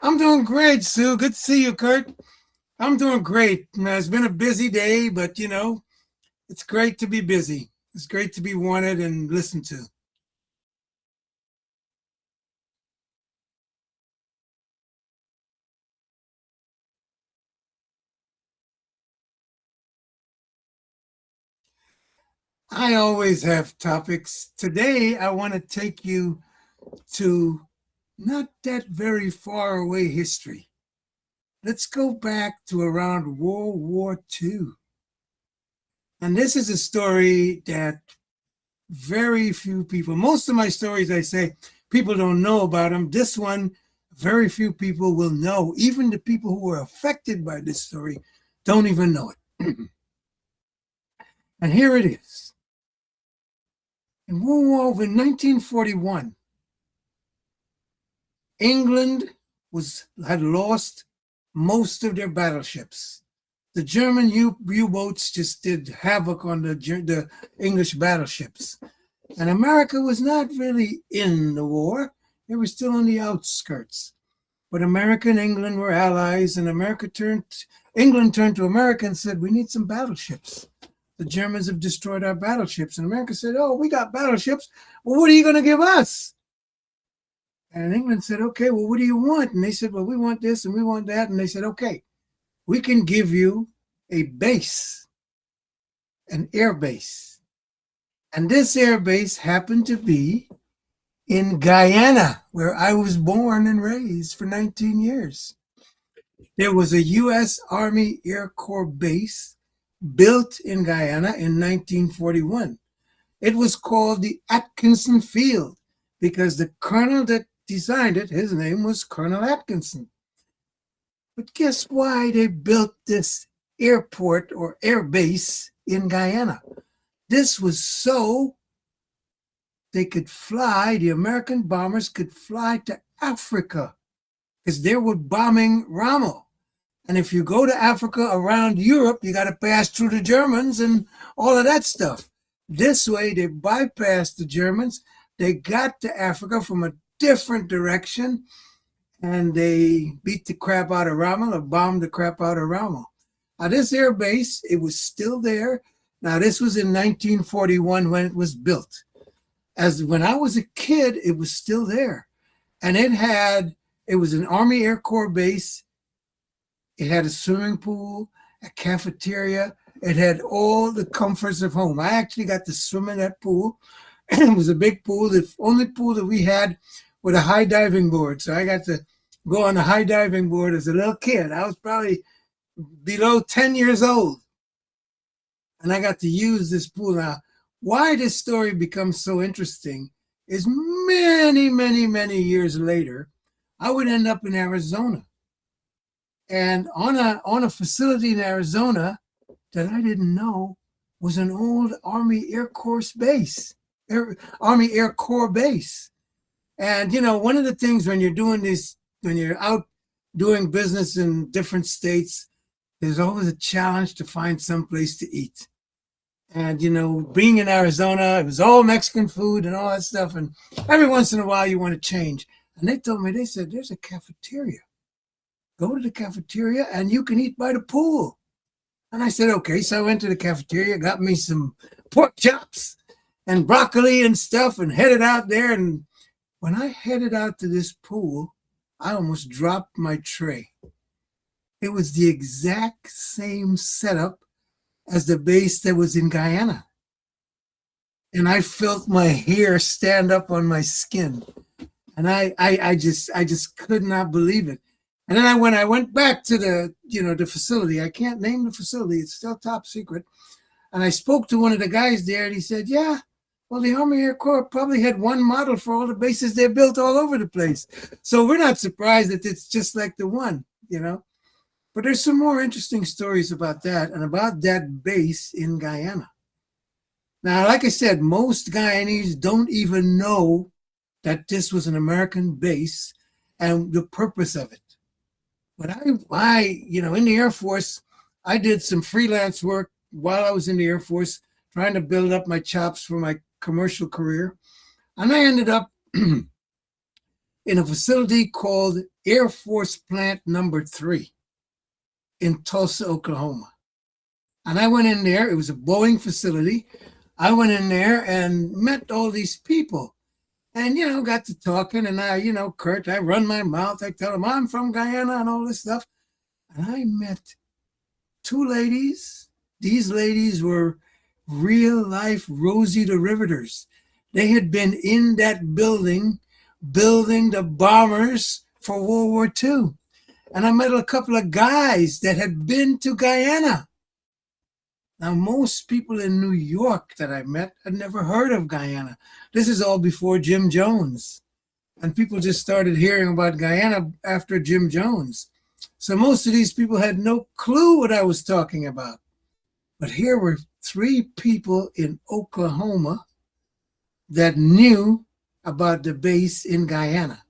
I'm doing great, Sue. Good to see you, Kurt. I'm doing great. It's been a busy day, but it's great to be busy. It's great to be wanted and listened to. I always have topics. Today, I want to take you to not that very far away history. Let's go back to around World War II. And this is a story that very few people, most of my stories, I say, people don't know about them. This one, very few people will know. Even the people who were affected by this story don't even know it. And here it is. In World War in 1941, England had lost most of their battleships. The German U-boats just did havoc on the English battleships. And America was not really in the war. They were still on the outskirts. But America and England were allies, and England turned to America and said, "We need some battleships. The Germans have destroyed our battleships." And America said, "Oh, we got battleships. Well, what are you going to give us?" And England said, "Okay, well, what do you want?" And they said, "Well, we want this and we want that." And they said, "Okay, we can give you a base, an air base." And this air base happened to be in Guyana, where I was born and raised for 19 years. There was a U.S. Army Air Corps base built in Guyana in 1941. It was called the Atkinson Field because the colonel that designed it, his name was Colonel Atkinson. But guess why they built this airport or air base in Guyana? This was so they could fly, the American bombers could fly to Africa because they were bombing Rommel. And if you go to Africa around Europe, you got to pass through the Germans and all of that stuff. This way, they bypassed the Germans. They got to Africa from a different direction, and they beat the crap out of Rommel or bombed the crap out of Rommel. Now, this air base, it was still there. Now, this was in 1941 when it was built. As when I was a kid, it was still there. And it was an Army Air Corps base. It had a swimming pool, a cafeteria. It had all the comforts of home. I actually got to swim in that pool. It was a big pool, the only pool that we had with a high diving board. So I got to go on a high diving board as a little kid. I was probably below 10 years old. And I got to use this pool. Now, why this story becomes so interesting is many, many, many years later, I would end up in Arizona. And on a facility in Arizona that I didn't know was an old Army Air Corps base, Army Air Corps base. And one of the things when you're doing this, when you're out doing business in different states, there's always a challenge to find some place to eat. And being in Arizona, it was all Mexican food and all that stuff. And every once in a while, you want to change. And they told me, they said, "There's a cafeteria. Go to the cafeteria and you can eat by the pool." And I said, "Okay." So I went to the cafeteria, got me some pork chops and broccoli and stuff, and headed out there. And when I headed out to this pool, I almost dropped my tray. It was the exact same setup as the base that was in Guyana. And I felt my hair stand up on my skin. And I just could not believe it. And then when I went back to the facility, I can't name the facility, it's still top secret. And I spoke to one of the guys there, and he said, "Yeah, well, the Army Air Corps probably had one model for all the bases they built all over the place. So we're not surprised that it's just like the one. But there's some more interesting stories about that and about that base in Guyana. Now, like I said, most Guyanese don't even know that this was an American base and the purpose of it. But in the Air Force, I did some freelance work while I was in the Air Force, trying to build up my chops for my commercial career. And I ended up in a facility called Air Force Plant Number 3 in Tulsa, Oklahoma. And I went in there. It was a Boeing facility. I went in there and met all these people. And, got to talking. And Kurt, I run my mouth. I tell them I'm from Guyana and all this stuff. And I met two ladies. These ladies were real life Rosie the Riveters. They had been in that building building the bombers for World War II. And I met a couple of guys that had been to Guyana. Now, most people in New York that I met had never heard of Guyana. This is all before Jim Jones. And people just started hearing about Guyana after Jim Jones. So most of these people had no clue what I was talking about. But here were three people in Oklahoma that knew about the base in Guyana.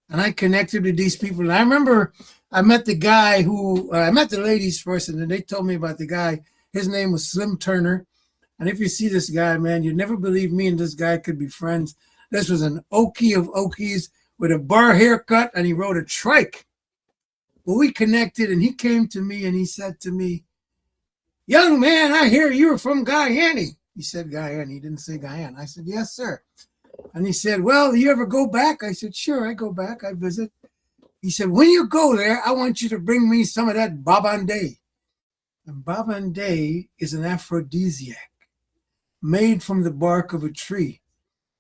And I connected with these people. And I remember I met the guy I met the ladies first, and then they told me about the guy. His name was Slim Turner. And if you see this guy, man, you'd never believe me and this guy could be friends. This was an Okie of Okies with a bar haircut, and he rode a trike. Well, we connected, and he came to me and he said to me, "Young man, I hear you're from Guyana." He said Guyana. He didn't say Guyana. I said, "Yes, sir." And he said, "Well, you ever go back?" I said, "Sure, I go back. I visit." He said, "When you go there, I want you to bring me some of that babande." And babande is an aphrodisiac made from the bark of a tree.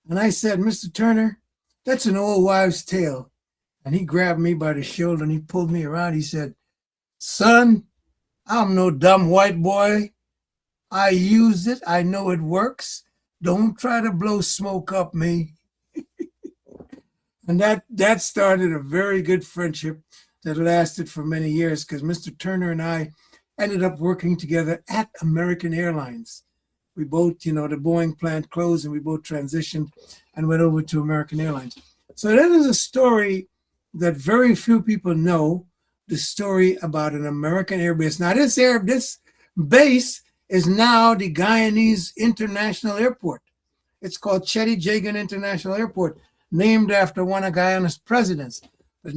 And I said, "Mr. Turner, that's an old wives' tale." And he grabbed me by the shoulder and he pulled me around. He said, "Son, I'm no dumb white boy. I use it. I know it works. Don't try to blow smoke up me." And that started a very good friendship that lasted for many years, because Mr. Turner and I ended up working together at American Airlines. We both, the Boeing plant closed and we both transitioned and went over to American Airlines. So that is a story that very few people know, the story about an American air base. Now, this base is now the Guyanese International Airport. It's called Chetty Jagan International Airport, named after one of Guyana's presidents. But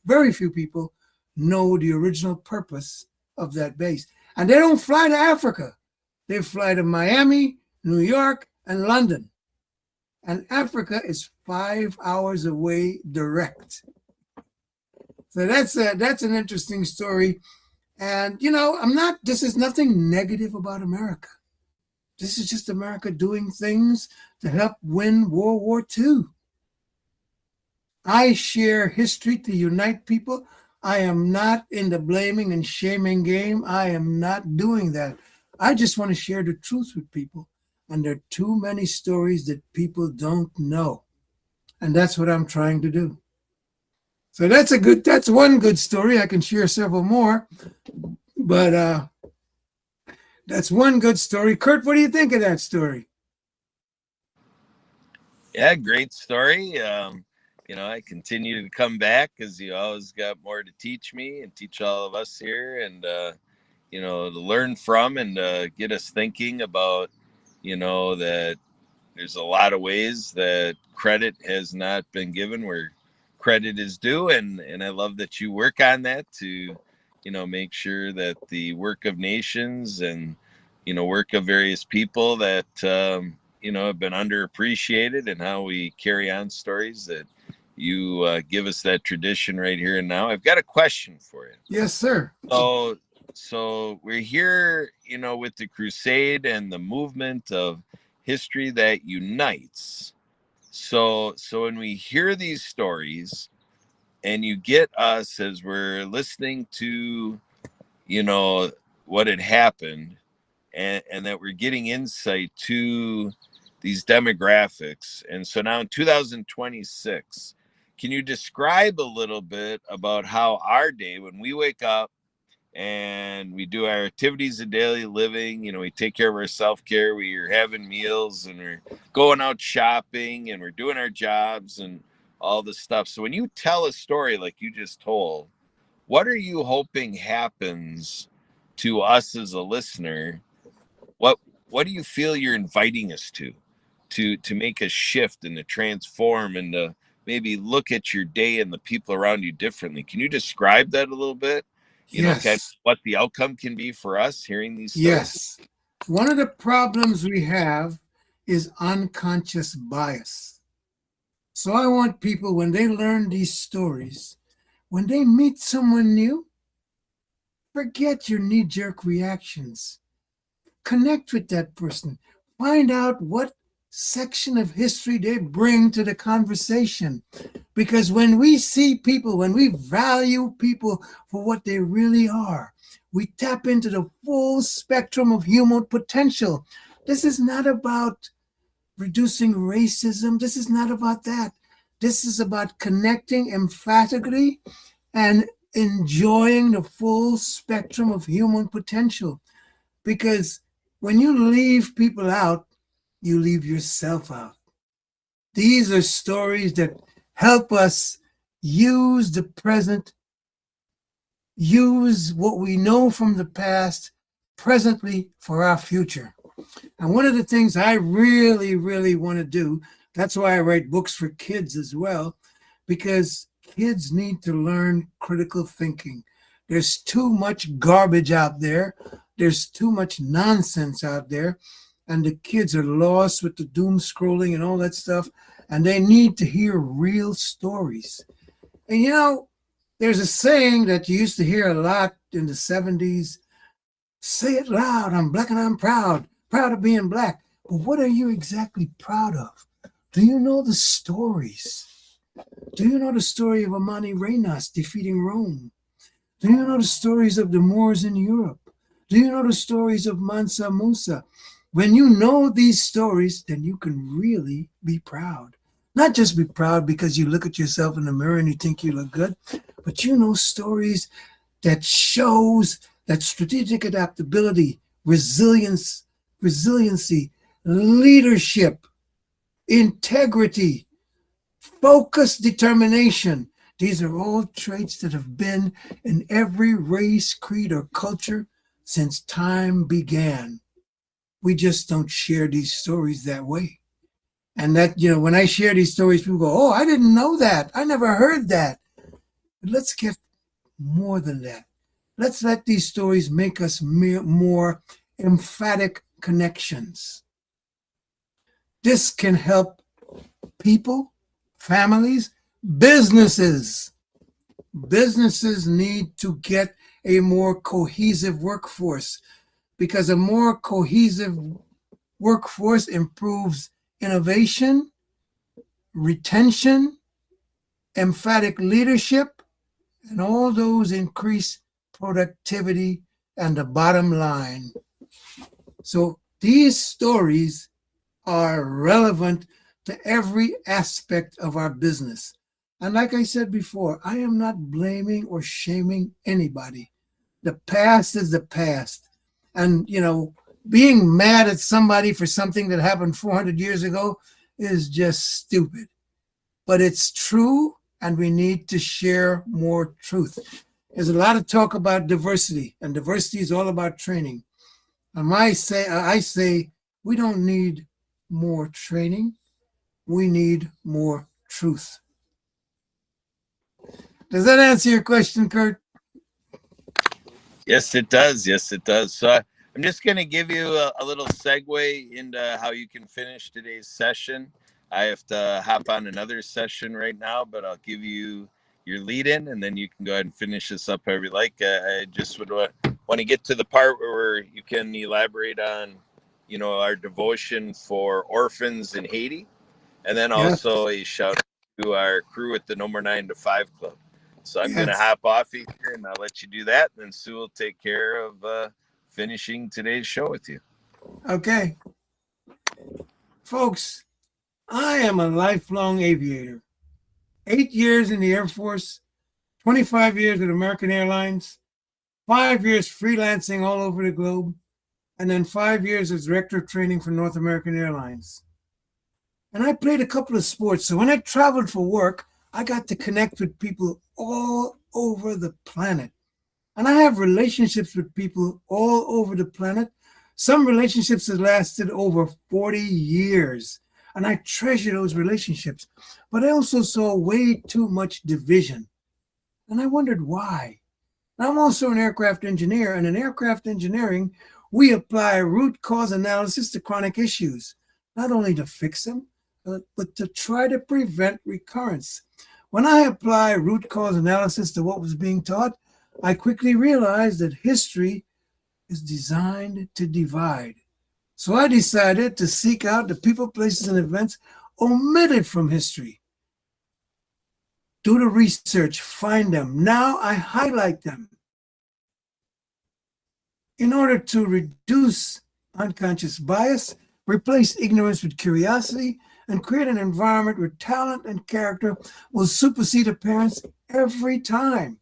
very few people know the original purpose of that base. And they don't fly to Africa. They fly to Miami, New York, and London. And Africa is 5 hours away direct. So that's an interesting story. And, this is nothing negative about America. This is just America doing things to help win World War II. I share history to unite people. I am not in the blaming and shaming game. I am not doing that. I just want to share the truth with people. And there are too many stories that people don't know. And that's what I'm trying to do. So that's one good story. I can share several more. But that's one good story. Kurt, what do you think of that story? Yeah, great story. I continue to come back because you always got more to teach me and teach all of us here, and to learn from and get us thinking about, that there's a lot of ways that credit has not been given where credit is due, and I love that you work on that to, make sure that the work of nations and work of various people that have been underappreciated, and how we carry on stories, that you give us that tradition right here and now. I've got a question for you. Yes, sir. So we're here, with the crusade and the movement of history that unites. So when we hear these stories and you get us as we're listening to, what had happened, and that we're getting insight to these demographics. And so now in 2026, can you describe a little bit about how our day, when we wake up and we do our activities of daily living, we take care of our self-care, we're having meals, and we're going out shopping, and we're doing our jobs and all this stuff. So when you tell a story like you just told, what are you hoping happens to us as a listener? What do you feel you're inviting us to? to make a shift and to transform and to maybe look at your day and the people around you differently. Can you describe that a little bit? You know, kind of Yes, what the outcome can be for us hearing these stories? yes. One of the problems we have is unconscious bias. So I want people, when they learn these stories, when they meet someone new, forget your knee jerk reactions. Connect with that person. Find out what section of history they bring to the conversation. Because when we see people, when we value people for what they really are, we tap into the full spectrum of human potential. This is not about reducing racism. This is not about that. This is about connecting emphatically and enjoying the full spectrum of human potential. Because when you leave people out, you leave yourself out. These are stories that help us use the present, use what we know from the past presently for our future. And one of the things I really, really want to do, that's why I write books for kids as well, because kids need to learn critical thinking. There's too much garbage out there. There's too much nonsense out there. And the kids are lost with the doom scrolling and all that stuff. And they need to hear real stories. And you know, there's a saying that you used to hear a lot in the 70s. Say it loud, I'm black and I'm proud. Proud of being black. But what are you exactly proud of? Do you know the stories? Do you know the story of Amani Reynas defeating Rome? Do you know the stories of the Moors in Europe? Do you know the stories of Mansa Musa? When you know these stories, then you can really be proud. Not just be proud because you look at yourself in the mirror and you think you look good, but you know stories that shows that strategic adaptability, resiliency, leadership, integrity, focused determination. These are all traits that have been in every race, creed, or culture since time began. We just don't share these stories that way. And that, you know, when I share these stories, people go, oh, I didn't know that. I never heard that. But let's get more than that. Let's let these stories make us more emphatic connections. This can help people, families, businesses. Businesses need to get a more cohesive workforce because a more cohesive workforce improves innovation, retention, emphatic leadership, and all those increase productivity and the bottom line. So these stories are relevant to every aspect of our business. And like I said before, I am not blaming or shaming anybody. The past is the past. And, you know, being mad at somebody for something that happened 400 years ago is just stupid. But it's true, and we need to share more truth. There's a lot of talk about diversity, and diversity is all about training. And I say we don't need more training. We need more truth. Does that answer your question, Kurt? Yes, it does. Yes, it does. So I'm just going to give you a little segue into how you can finish today's session. I have to hop on another session right now, but I'll give you your lead in and then you can go ahead and finish this up however you like. I just would want to get to the part where you can elaborate on, you know, our devotion for orphans in Haiti, and then Yes, also a shout out to our crew at the No More 9 to 5 Club. So I'm going to yes. hop off here and I'll let you do that. And then Sue will take care of finishing today's show with you. Okay. Folks, I am a lifelong aviator. 8 years in the Air Force, 25 years with American Airlines, 5 years freelancing all over the globe, and then 5 years as director of training for North American Airlines. And I played a couple of sports. So when I traveled for work, I got to connect with people all over the planet. And I have relationships with people all over the planet. Some relationships have lasted over 40 years. And I treasure those relationships. But I also saw way too much division. And I wondered why. I'm also an aircraft engineer, and in aircraft engineering, we apply root cause analysis to chronic issues, not only to fix them, but to try to prevent recurrence. When I apply root cause analysis to what was being taught, I quickly realized that history is designed to divide. So I decided to seek out the people, places, and events omitted from history. Do the research, find them. Now I highlight them in order to reduce unconscious bias, replace ignorance with curiosity, and create an environment where talent and character will supersede appearance every time.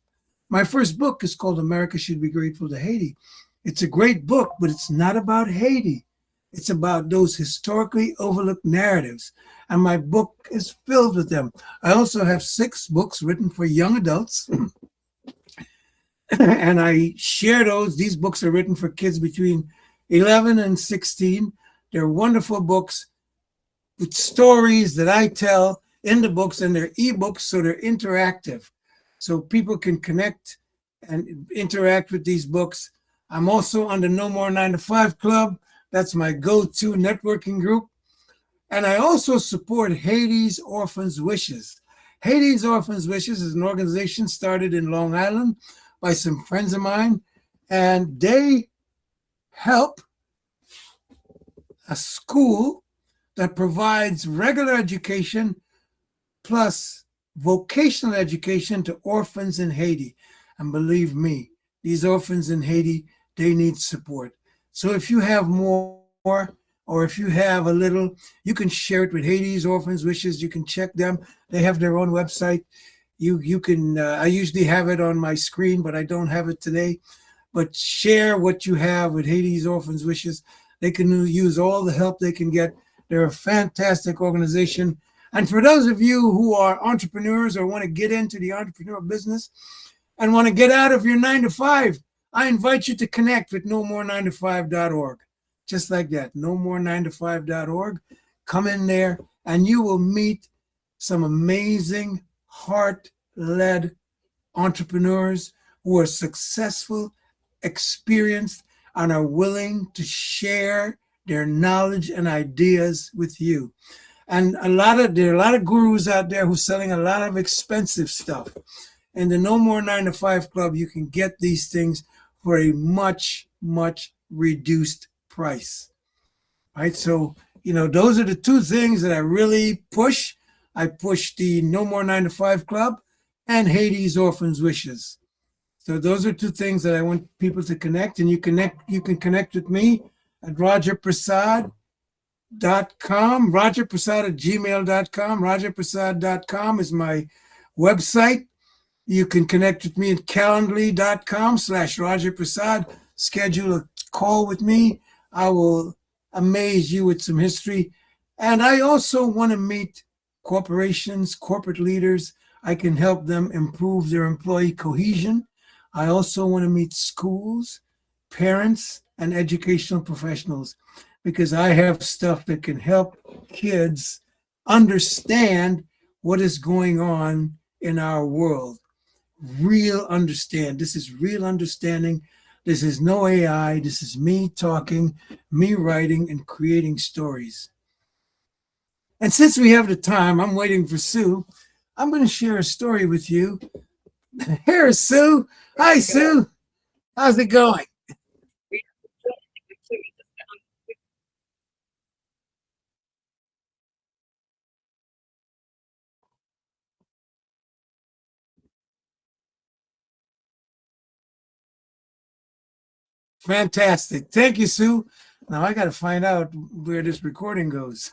My first book is called America Should Be Grateful to Haiti. It's a great book, but it's not about Haiti. It's about those historically overlooked narratives, and my book is filled with them. I also have 6 books written for young adults, and I share those. These books are written for kids between 11 and 16. They're wonderful books with stories that I tell in the books, and they're ebooks, so they're interactive. So people can connect and interact with these books. I'm also on the No More 9 to 5 Club. That's my go-to networking group. And I also support Haiti's Orphans' Wishes. Haiti's Orphans' Wishes is an organization started in Long Island by some friends of mine, and they help a school that provides regular education plus vocational education to orphans in Haiti. And believe me, these orphans in Haiti, they need support. So if you have more, or if you have a little, you can share it with Haiti's Orphans Wishes. You can check them. They have their own website. You can, I usually have it on my screen, but I don't have it today. But share what you have with Haiti's Orphans Wishes. They can use all the help they can get. They're a fantastic organization. And for those of you who are entrepreneurs or want to get into the entrepreneur business and want to get out of your 9 to 5, I invite you to connect with nomore9to5.org. Just like that, nomore9to5.org. Come in there and you will meet some amazing heart-led entrepreneurs who are successful, experienced, and are willing to share their knowledge and ideas with you. And there are a lot of gurus out there who are selling a lot of expensive stuff. In the No More 9 to 5 Club, you can get these things for a much, much reduced price. Right? So, those are the 2 things that I really push. I push the No More 9 to 5 Club and Haiti's Orphans Wishes. So those are 2 things that I want people to connect. And you can connect with me at rogerpersaud.com, rogerpersaud@gmail.com. rogerpersaud.com is my website. You can connect with me at calendly.com/rogerpersaud. Schedule a call with me. I will amaze you with some history. And I also want to meet corporations, corporate leaders. I can help them improve their employee cohesion. I also want to meet schools, parents, and educational professionals, because I have stuff that can help kids understand what is going on in our world. Real understand. This is real understanding. This is no AI. This is me talking, me writing, and creating stories. And since we have the time, I'm waiting for Sue. I'm going to share a story with you. Here's Sue. Hi, Sue. How's it going? Fantastic. Thank you, Sue. Now I got to find out where this recording goes.